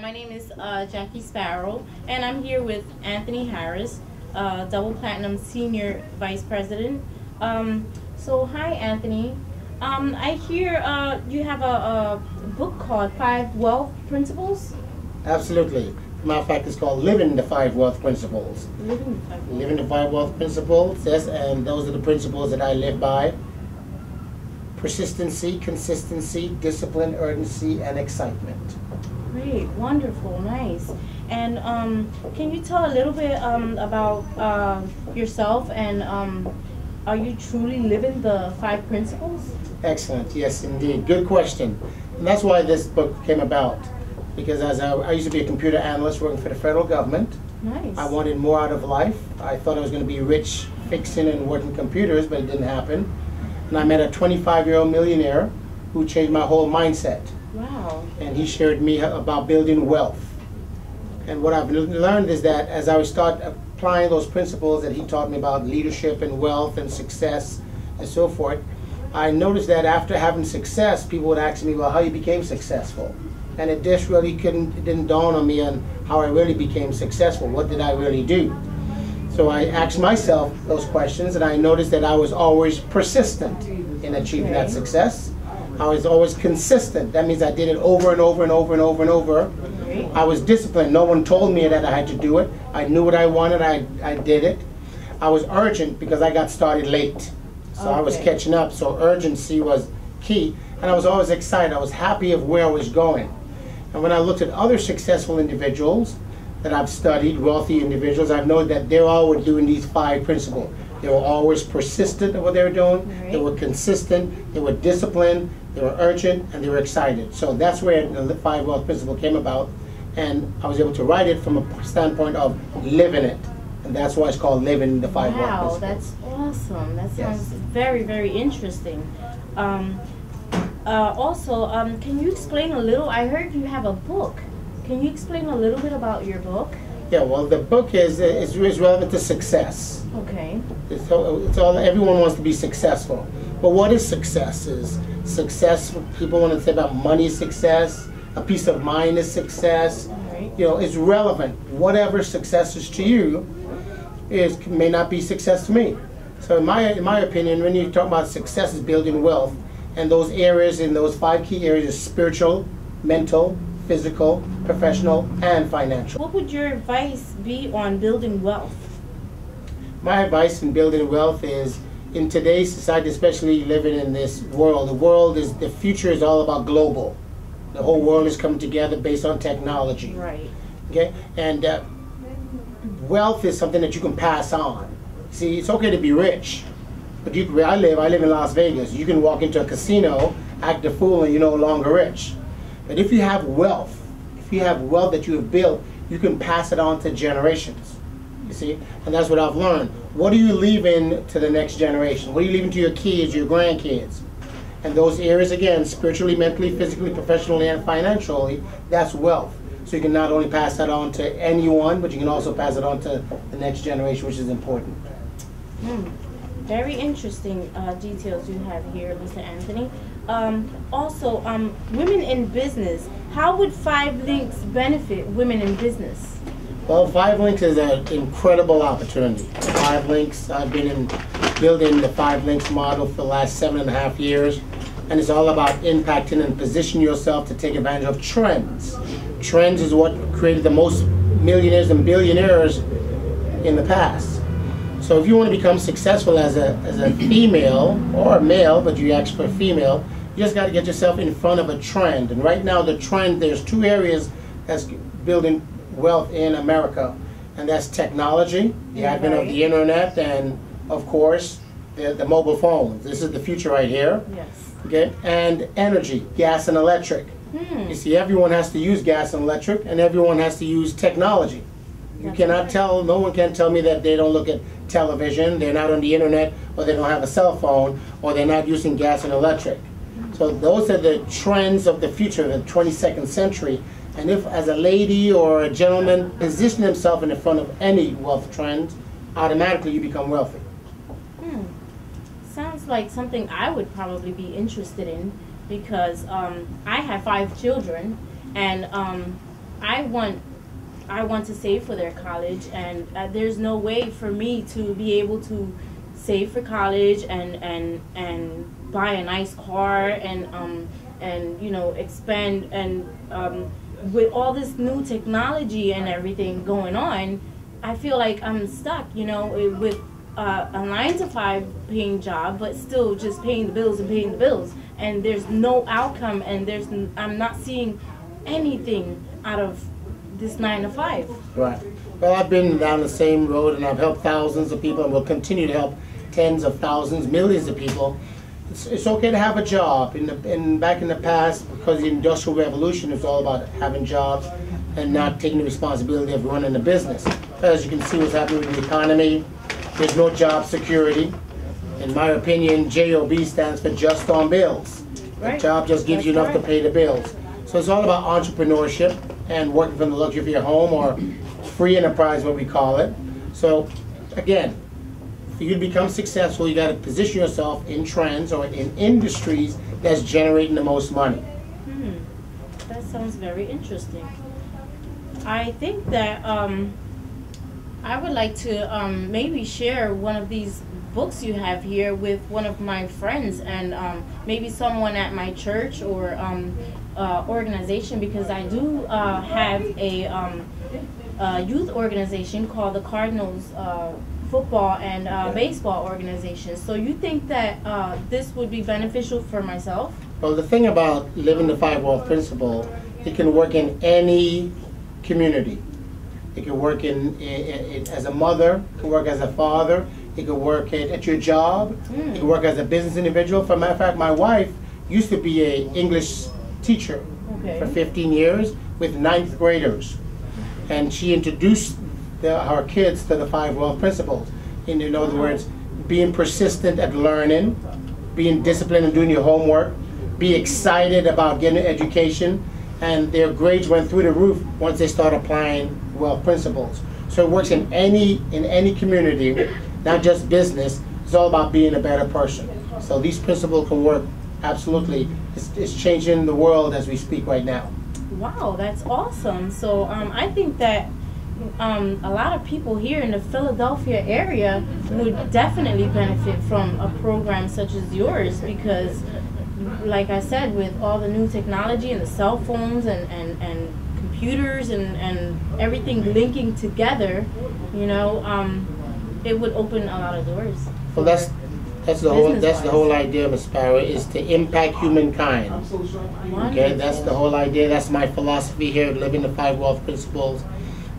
My name is Jackie Sparrow, and I'm here with Anthony Harris, Double Platinum Senior Vice President. Hi, Anthony. I hear you have a book called 5 Wealth Principles. Absolutely. Matter of fact, it's called Living the 5 Wealth Principles. Living the 5 Wealth Principles, yes, and those are the principles that I live by. Persistency, consistency, discipline, urgency, and excitement. Great, wonderful, nice. And can you tell a little bit about yourself, and are you truly living the 5 principles? Excellent, yes indeed. Good question. And that's why this book came about. Because as I used to be a computer analyst working for the federal government. Nice. I wanted more out of life. I thought I was going to be rich fixing and working computers, but it didn't happen. And I met a 25-year-old millionaire who changed my whole mindset. Wow. And he shared me about building wealth. And what I've learned is that as I would start applying those principles that he taught me about leadership and wealth and success and so forth, I noticed that after having success, people would ask me, well, how you became successful? And it just really it didn't dawn on me on how I really became successful. What did I really do? So I asked myself those questions, and I noticed that I was always persistent in achieving that success. I was always consistent. That means I did it over and over and over and over and over. I was disciplined. No one told me that I had to do it. I knew what I wanted. I did it. I was urgent because I got started late. So I was catching up. So urgency was key. And I was always excited. I was happy of where I was going. And when I looked at other successful individuals that I've studied, wealthy individuals, I've known that they all were doing these 5 principles. They were always persistent in what they were doing. Right. They were consistent. They were disciplined. They were urgent, and they were excited. So that's where the 5 Wealth Principle came about, and I was able to write it from a standpoint of living it, and that's why it's called Living the 5 Wealth Principles. Wow, that's awesome. That sounds very, very interesting. Can you explain a little? I heard you have a book. Can you explain a little bit about your book? Yeah, well, the book is relevant to success. Okay. It's all everyone wants to be successful. But what is success? Is success, people want to say about money success, a peace of mind is success. Right. You know, it's relevant. Whatever success is to you may not be success to me. So in my opinion, when you talk about success is building wealth, and those areas, in those 5 key areas, is spiritual, mental, physical, professional, and financial. What would your advice be on building wealth? My advice in building wealth is, in today's society, especially living in this world, the future is all about global. The whole world is coming together based on technology. Right. Okay? And wealth is something that you can pass on. See, it's okay to be rich, but where I live in Las Vegas. You can walk into a casino, act a fool, and you're no longer rich. But if you have wealth that you have built, you can pass it on to generations. You see? And that's what I've learned. What are you leaving to the next generation? What are you leaving to your kids, your grandkids? And those areas, again, spiritually, mentally, physically, professionally, and financially, that's wealth. So you can not only pass that on to anyone, but you can also pass it on to the next generation, which is important. Very interesting details you have here, Mr. Anthony. Women in business. How would 5 Links benefit women in business? Well, 5 Links is an incredible opportunity. 5 Links, I've been building the 5 Links model for the last 7.5 years, and it's all about impacting and positioning yourself to take advantage of trends. Trends is what created the most millionaires and billionaires in the past. So if you want to become successful as a female or a male, but you ask for a female, you just got to get yourself in front of a trend. And right now the trend, there's 2 areas that's building wealth in America, and that's technology, the advent of the internet, and of course the mobile phones. This is the future right here. Yes. Okay, and energy, gas and electric. You see, everyone has to use gas and electric, and everyone has to use technology. You cannot tell, no one can tell me that they don't look at television, they're not on the internet, or they don't have a cell phone, or they're not using gas and electric. So those are the trends of the future, the 22nd century. And if, as a lady or a gentleman, position himself in the front of any wealth trend, automatically you become wealthy. Sounds like something I would probably be interested in, because I have 5 children, and I want to save for their college, and there's no way for me to be able to save for college and buy a nice car and you know, expand and with all this new technology and everything going on, I feel like I'm stuck, you know, with a 9-to-5 paying job, but still just paying the bills and paying the bills, and there's no outcome, and I'm not seeing anything out of this 9-to-5. Right. Well, I've been down the same road, and I've helped thousands of people, and will continue to help tens of thousands, millions of people. It's okay to have a job. Back in the past, because of the Industrial Revolution, it's all about having jobs and not taking the responsibility of running a business. As you can see what's happening with the economy, there's no job security. In my opinion, JOB stands for just on bills. Right. A job just gives you enough to pay the bills. So it's all about entrepreneurship and working from the luxury of your home, or free enterprise, what we call it. So again, for you to become successful, you got to position yourself in trends or in industries that's generating the most money. That sounds very interesting. I think that I would like to maybe share one of these books you have here with one of my friends, and maybe someone at my church or organization, because I do have a youth organization called the Cardinals football and baseball organization. So you think that this would be beneficial for myself? Well, the thing about living the 5 wealth principle, it can work in any community. It can work as a mother, it can work as a father, it can work at your job, it can work as a business individual. For a matter of fact, my wife used to be an English teacher for 15 years with 9th graders. And she introduced her kids to the 5 wealth principles. In other words, being persistent at learning, being disciplined and doing your homework, be excited about getting an education, and their grades went through the roof once they start applying wealth principles. So it works in any community, not just business. It's all about being a better person. So these principles can work absolutely. It's changing the world as we speak right now. Wow, that's awesome. So I think that a lot of people here in the Philadelphia area would definitely benefit from a program such as yours, because like I said, with all the new technology and the cell phones and computers and everything linking together, you know, it would open a lot of doors. Well, that's the whole idea, Ms. Sparrow, is to impact humankind. Okay, that's the whole idea. That's my philosophy here, living the 5 wealth principles.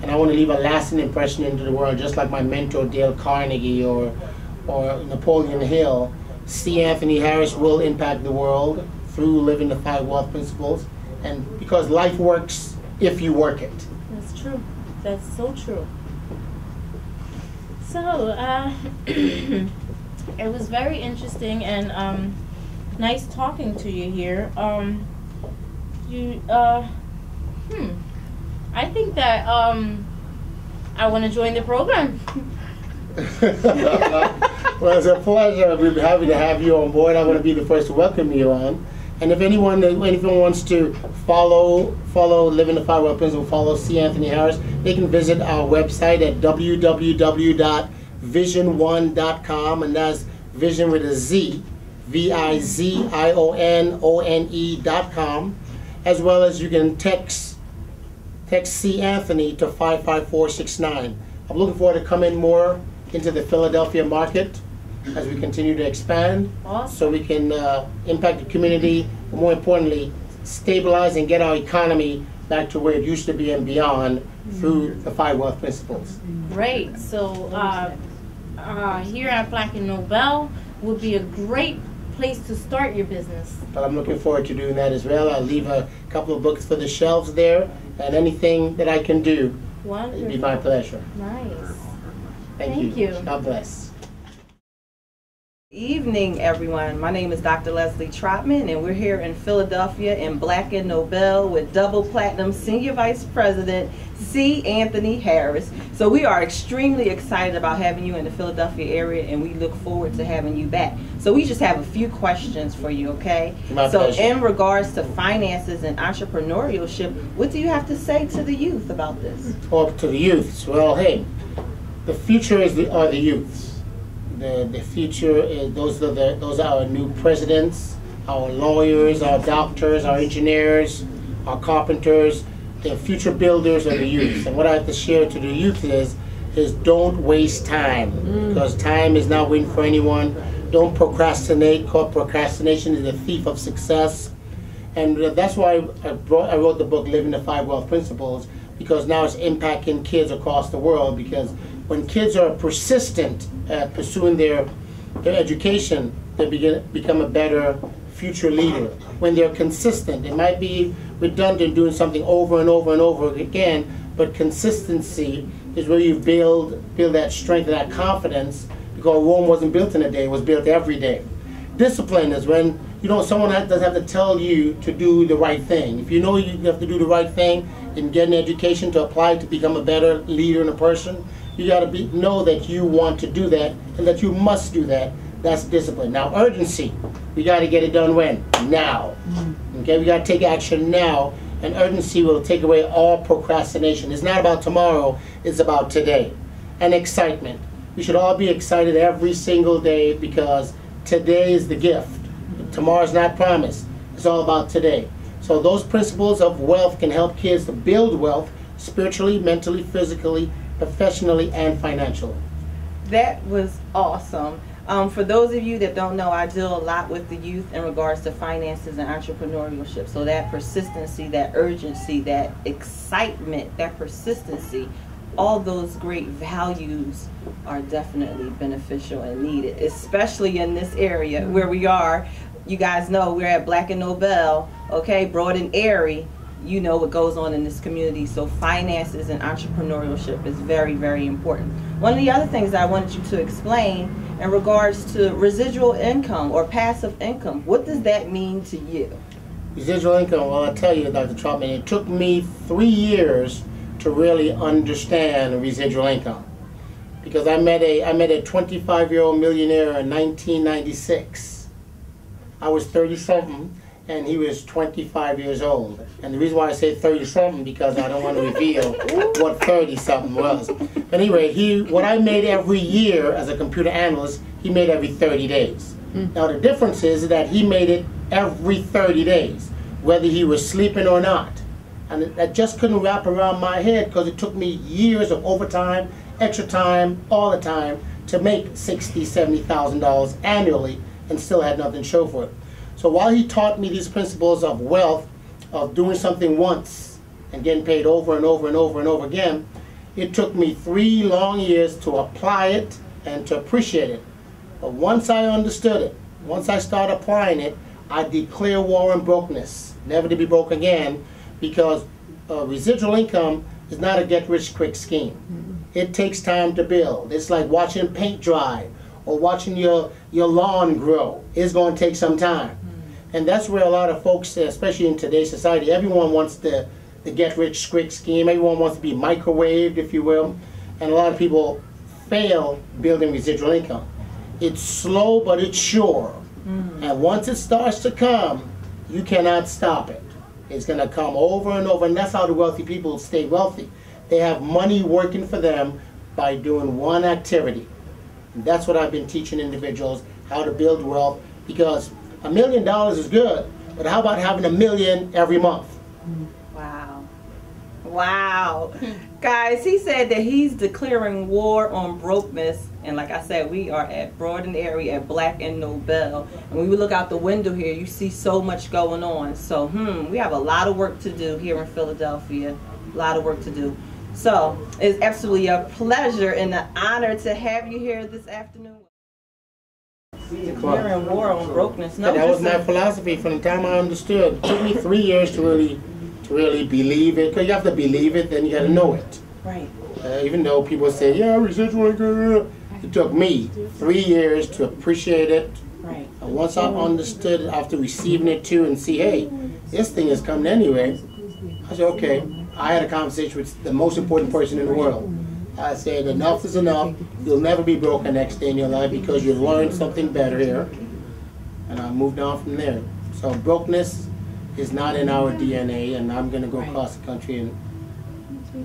And I want to leave a lasting impression into the world, just like my mentor Dale Carnegie or Napoleon Hill. C. Anthony Harris will impact the world through living the 5 wealth principles, and because life works if you work it. That's true. That's so true. So it was very interesting and nice talking to you here. I think that I want to join the program. Well, it's a pleasure. We'd be happy to have you on board. I want to be the first to welcome you on. And if anyone wants to follow Living the 5 Wealth Principle, follow C. Anthony Harris, they can visit our website at www.vision1.com, and that's vision with a Z, VIZIONONE.com, as well as you can text C. Anthony to 55469. I'm looking forward to coming more into the Philadelphia market as we continue to expand, so we can impact the community, but more importantly, stabilize and get our economy back to where it used to be and beyond through the 5 wealth principles. Great. So here at Black and Nobel would be a great place to start your business. But I'm looking forward to doing that as well. I'll leave a couple of books for the shelves there, and anything that I can do, it'd be my pleasure. Nice. Thank you. God bless. Evening, everyone. My name is Dr. Leslie Trotman, and we're here in Philadelphia in Black and Nobel with double platinum Senior Vice President C. Anthony Harris. So we are extremely excited about having you in the Philadelphia area, and we look forward to having you back. So we just have a few questions for you, okay? My pleasure. In regards to finances and entrepreneurship, what do you have to say to the youth about this? Or to the youths. Well, hey, the future are the youths. The future is those are our new presidents, our lawyers, our doctors, our engineers, our carpenters. The future builders are the youth. And what I have to share to the youth is don't waste time, because time is not waiting for anyone. Don't procrastinate, because procrastination is the thief of success. And that's why I wrote the book Living the 5 Wealth Principles, because now it's impacting kids across the world. Because when kids are persistent at pursuing their education, they become a better future leader. When they're consistent, it might be redundant doing something over and over and over again, but consistency is where you build that strength and that confidence, because Rome wasn't built in a day, it was built every day. Discipline is when someone doesn't have to tell you to do the right thing. If you know you have to do the right thing and get an education to apply to become a better leader and a person, you got to know that you want to do that and that you must do that. That's discipline. Now, urgency. We got to get it done when? Now. Okay, we got to take action now, and urgency will take away all procrastination. It's not about tomorrow, it's about today. And excitement. We should all be excited every single day, because today is the gift. Tomorrow's not promised. It's all about today. So those principles of wealth can help kids to build wealth spiritually, mentally, physically, professionally, and financially. That was awesome. For those of you that don't know, I deal a lot with the youth in regards to finances and entrepreneurship. So that persistency, that urgency, that excitement, that persistency, all those great values are definitely beneficial and needed, especially in this area where we are. You guys know we're at Black and Nobel, okay, broad and airy. You know what goes on in this community. So finances and entrepreneurship is very, very important. One of the other things I wanted you to explain in regards to residual income or passive income, what does that mean to you? Residual income, well, I'll tell you, Dr. Trotman, it took me 3 years to really understand residual income, because I met a 25-year-old millionaire in 1996. I was 37 and he was 25 years old. And the reason why I say 37, because I don't want to reveal what 30-something was. But anyway, what I made every year as a computer analyst, he made every 30 days. Now the difference is that he made it every 30 days, whether he was sleeping or not. And that just couldn't wrap around my head, because it took me years of overtime, extra time, all the time, to make $60,000, $70,000 annually, and still had nothing to show for it. So while he taught me these principles of wealth, of doing something once and getting paid over and over and over and over again, it took me 3 long years to apply it and to appreciate it. But once I understood it, once I started applying it, I declare war on brokenness, never to be broke again, because residual income is not a get-rich-quick scheme. It takes time to build. It's like watching paint dry or watching your lawn grow. It's going to take some time. And that's where a lot of folks, especially in today's society, everyone wants the get-rich-quick scheme. Everyone wants to be microwaved, if you will. And a lot of people fail building residual income. It's slow, but it's sure. And once it starts to come, you cannot stop it. It's going to come over and over, and that's how the wealthy people stay wealthy. They have money working for them by doing one activity. And that's what I've been teaching individuals, how to build wealth, because $1 million is good, but how about having $1 million every month? Wow. Wow. Guys, he said that he's declaring war on brokenness, and like I said, we are at Broad and Airy at Black and Nobel, and when we look out the window here, you see so much going on. So we have a lot of work to do here in Philadelphia, a lot of work to do. So it's absolutely a pleasure and an honor to have you here this afternoon. Declaring war on brokenness. No, that was my philosophy from the time I understood. It took me 3 years to really believe it, because you have to believe it, then you got to know it. Right. Even though people say, yeah, residual income, It took me 3 years to appreciate it. Right. And once I understood after receiving it too and see, hey, this thing is coming anyway, I said, okay. I had a conversation with the most important person in the world. I said, enough is enough. You'll never be broke the next day in your life because you learned something better here. And I moved on from there. So brokenness is not in our DNA, and I'm going to go across the country and.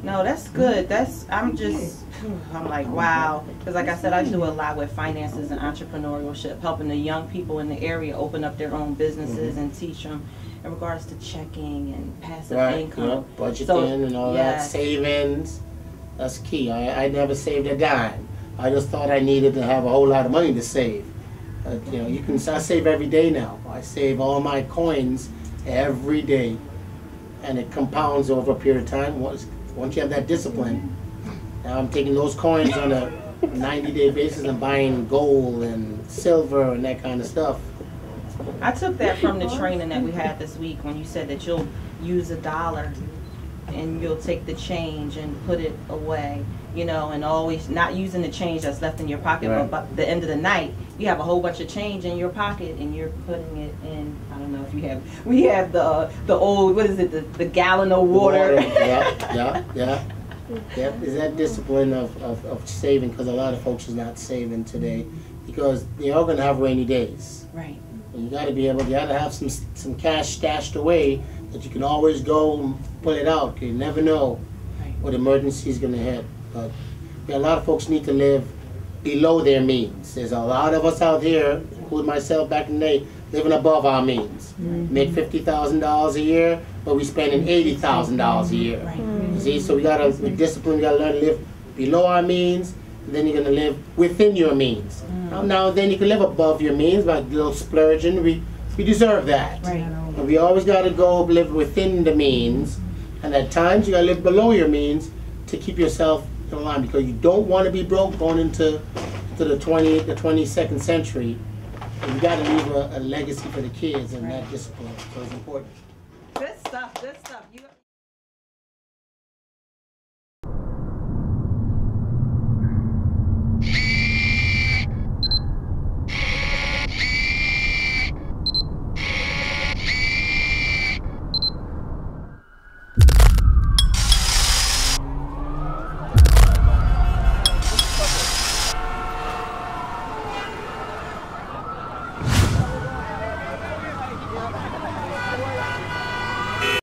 No, that's good. I'm like, wow. Because like I said, I do a lot with finances and entrepreneurship, helping the young people in the area open up their own businesses and teach them in regards to checking and passive income. Yep, budgeting and all that, savings. That's key. I never saved a dime. I just thought I needed to have a whole lot of money to save. You know, I save every day now. I save all my coins every day, and it compounds over a period of time. Once you have that discipline, now I'm taking those coins on a 90-day basis and buying gold and silver and that kind of stuff. I took that from the training that we had this week when you said that you'll use $1 and you'll take the change and put it away, you know, and always not using the change that's left in your pocket, but by the end of the night, you have a whole bunch of change in your pocket and you're putting it in, I don't know if you have, we have the old, what is it, the gallon of water. Yeah. Is that discipline of saving, because a lot of folks is not saving today because they are going to have rainy days. Right. And you got to be able, you got to have some cash stashed away that you can always go and pull it out. You never know what emergency is going to hit. But a lot of folks need to live below their means. There's a lot of us out here, including myself back in the day, living above our means. Make $50,000 a year, but we spending $80,000 a year. You see, so we gotta, with discipline, we gotta learn to live below our means, and then you're gonna live within your means. Now and then you can live above your means by a little splurging. We deserve that. But we always gotta go live within the means, and at times you gotta live below your means to keep yourself in line, because you don't want to be broke going into the 22nd century. And you got to leave a legacy for the kids, and that discipline. So it's important. Good stuff.